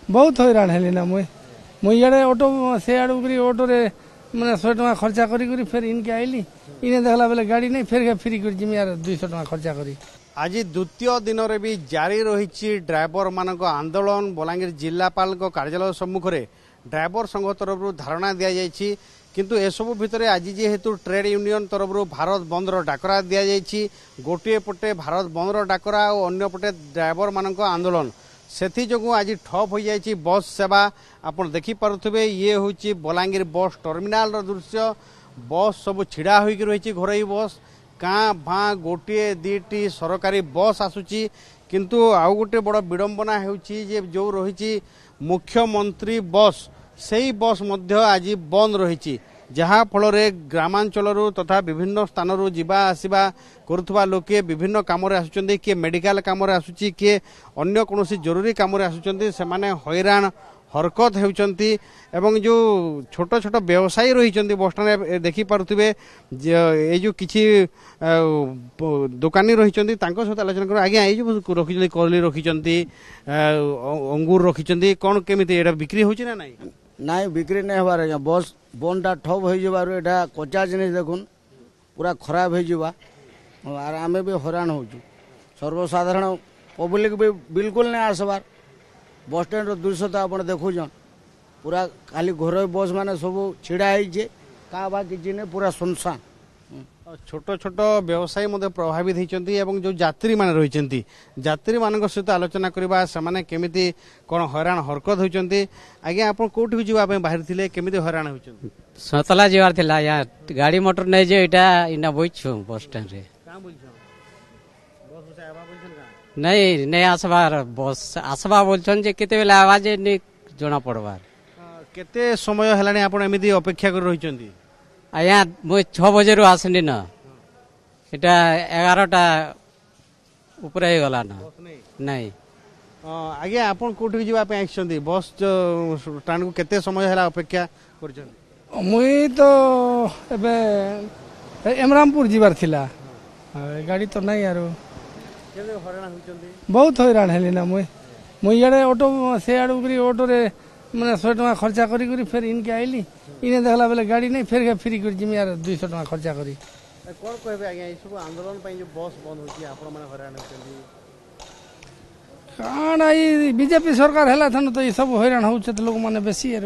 बहुत हैरान हेली ना मुई इे ऑटो से आड़ ऑटोरे मैंने 100 टका खर्चा करी फिर इनके आईली इन्हें देखला बेले गाड़ी नहीं फिर फ्री कर जिमी यार 200 टका खर्चा करी। आज द्वितीय दिन में भी जारी रही ड्राइवर मान आंदोलन बलांगीर जिलापाल कार्यालय सम्मुख में ड्राइवर संघ तरफ धारणा दि जाइए किंतु एसबू भितर आज जेहेतु ट्रेड यूनियन तरफ भारत बंद डाकरा दि जाइए गोटे पटे भारत बंद डाकरा और अन्य पटे ड्राइवर मान आंदोलन से जो आज ठप हो जाए बस सेवा आप देखिपे ये हूँ बलांगीर बस टर्मिनाल दृश्य बस सब छिड़ा हो रही घरोई बस काँ भाँ गोटे दीटी सरकारी बस आसूची किंतु आउ गोटे बड़ विडंबना होची जो रही मुख्यमंत्री बस से बस मध्य आज बंद रही जहाँ फल ग्रामांचल तथा विभिन्न स्थान जावा आसवा करुवा लोके विभिन्न कम आसुचंदी किए मेडिकल कम आसुची किए अन्य कौन जरूरी कम आसुचंदी से माने हैरान हरकत होती एवं जो छोट छोट व्यवसायी रही बस स्टाण देखिपे ये जो किसी दुकानी रही सहित आलोचना कर आज्ञा ये रखी कली रखी अंगूर रखी कौन केमी बिक्री हो ना नहीं नाई बिक्री नहीं हबार आज्ञा बस बंदा ठप हो कच्चा जिनिस देखुन पूरा खराब हो आम भी हैरान हो सर्वसाधारण पब्लिक भी बिल्कुल नहीं आसबार बस स्टैंड दृश्य तो आप देखुन पूरा खाली घर बस मान सब छिड़ा क्या बा कि पूरा सुनसान छोट छोट व्यवसायी प्रभावित होती जो यात्री मान रही यात्री मान सहित आलोचना करवा से केमी कौन हैरान हरकत होती आज्ञा आप कौटी जावाई बाहर थे केमी हैरान होती सतला जीवार थिला यहाँ गाड़ी मोटर नहीं जे इना बइछु बस स्टैंड रे नहीं नहीं आसबार बस आसबा बोलछन जे केते बेला आवाज नहीं जना पड़बार केते समय हेलानी आपण एमिति अपेक्षा कर रहिचंदी आया मु 6 बजे रु आसनी न एटा 11टा ऊपर हे गला न नहीं आगे आपण कोठी जीवा पे आछंदी बस स्टैंड को केते समय हेला अपेक्षा करछन मुई तो एबे एमरामपुर जीवार थिला गाड़ी तो नहीं यार बहुत हैरान हेली ना मुई इे ऑटो से आड़ ऑटोरे मैंने 100 टका खर्चा करी फिर इनके आईली इन्हें देखला बेले गाड़ी नहीं फिर फ्री कर जिमी यार 200 टका खर्चा करी कौन कहबे आज्ञा सब आंदोलन जो बस बंद होची आपण माने हैरान होचंदी काना ई बीजेपी सरकार हैला थन तो ई सब हैरान होछ त लोग माने बेसी यार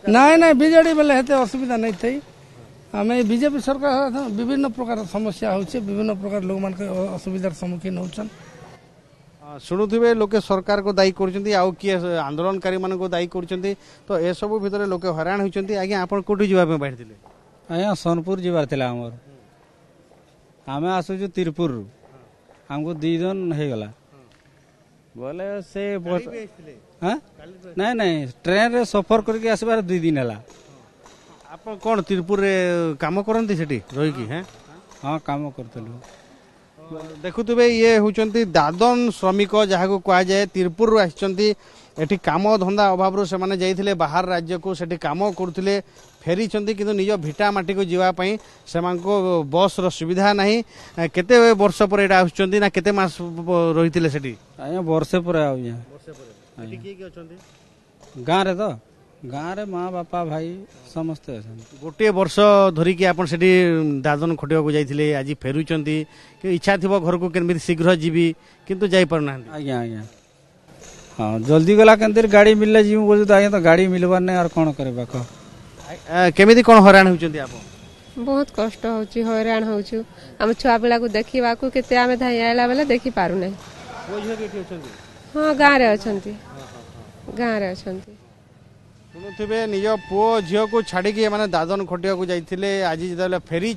नहीं बीजेडी बेले हेते असुविधा नहीं थई हमें बीजेपी सरकार था विभिन्न प्रकार समस्या होचे विभिन्न प्रकार लोग मान के असुविधार सम्मुखीन होचन शुणुवे लोके सरकार को दायी करछंती आउ किए आंदोलनकारी मान को दायी करछंती तो ए सब भितर लोके हैरान होचंती आज्ञा आपण कोठी जीवा पे बाहर थिले आया सोनपुर जीवार थिला हमर हमें आसु तिरपुर हमको 2 दिन हे गला बोले से हां नहीं ट्रेन रे सफर करके आसबार 2 दिन हला आप कौन तिरपुर रे काम करंती सेठी रही की हैं हां काम करतलु देखुवे ये होचंती दादन श्रमिक जहाँ को कह जाए तिरपुर आछंती एठी काम धंदा अभाव से माने जाइथिले बाहर राज्य को सेठी काम करथिले फेरी चंती किंतु निज भिटा माटी को जीवा पई सेमानको बस रो सुविधा नाही केते वर्ष पर एटा आछंती ना केते मास रहिथिले सेठी आया वर्ष पर आउ या वर्ष पर एठी की अछंती गां रे तो गाँव रे माँ बापा भाई समस्ते गोटे वर्ष धरिकी आप दादन खटिया जाइए आज फेरुंट इच्छा थी घर को केमी शीघ्र जीवी किंतु जाई पारना आज्ञा आज्ञा हाँ जल्दी गला के गाड़ी मिलले जी बोल तो आज्ञा तो गाड़ी मिलबार नहीं और कौन करे कह केमी कौन हैरान होचंती आप बहुत कष्ट होची हैरान होचु हम छुआ पिला को देखिबा को केते आमे धाई आइला बेले देखि पारु नै हां गाँ रे अछंती गाँ रे अछंती शुणुवे निज पुओ झील को छाड़ी मैंने दादन खटिया जाइए आज जो फेरी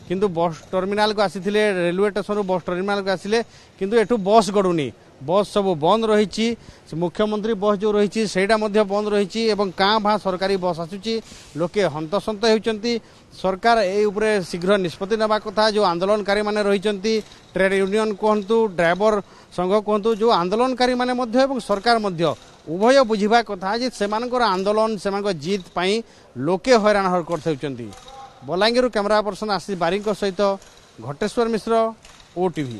किंतु बस टर्मिनाल को आसी रेलवे स्टेशन बस टर्मिनाल को आसिले किंतु एठू बस गड़ुनी बस सब बंद रही मुख्यमंत्री बस जो रही सेटा बंद रही काँ भाँ सरकारी बस आसूची लोके हंतसंत होती सरकार ये शीघ्र निष्पत्ति नेबा कथा जो आंदोलनकारी माने रही ट्रेड यूनियन कहतु ड्राइवर संघ कहतु जो आंदोलनकारी माने सरकार उभय बुझा कथा से आंदोलन से जीत पाई लोके हैरान हरकत होती। बलांगीर कैमरा पर्सन आशीष बारी सहित घटेश्वर मिश्र OTV।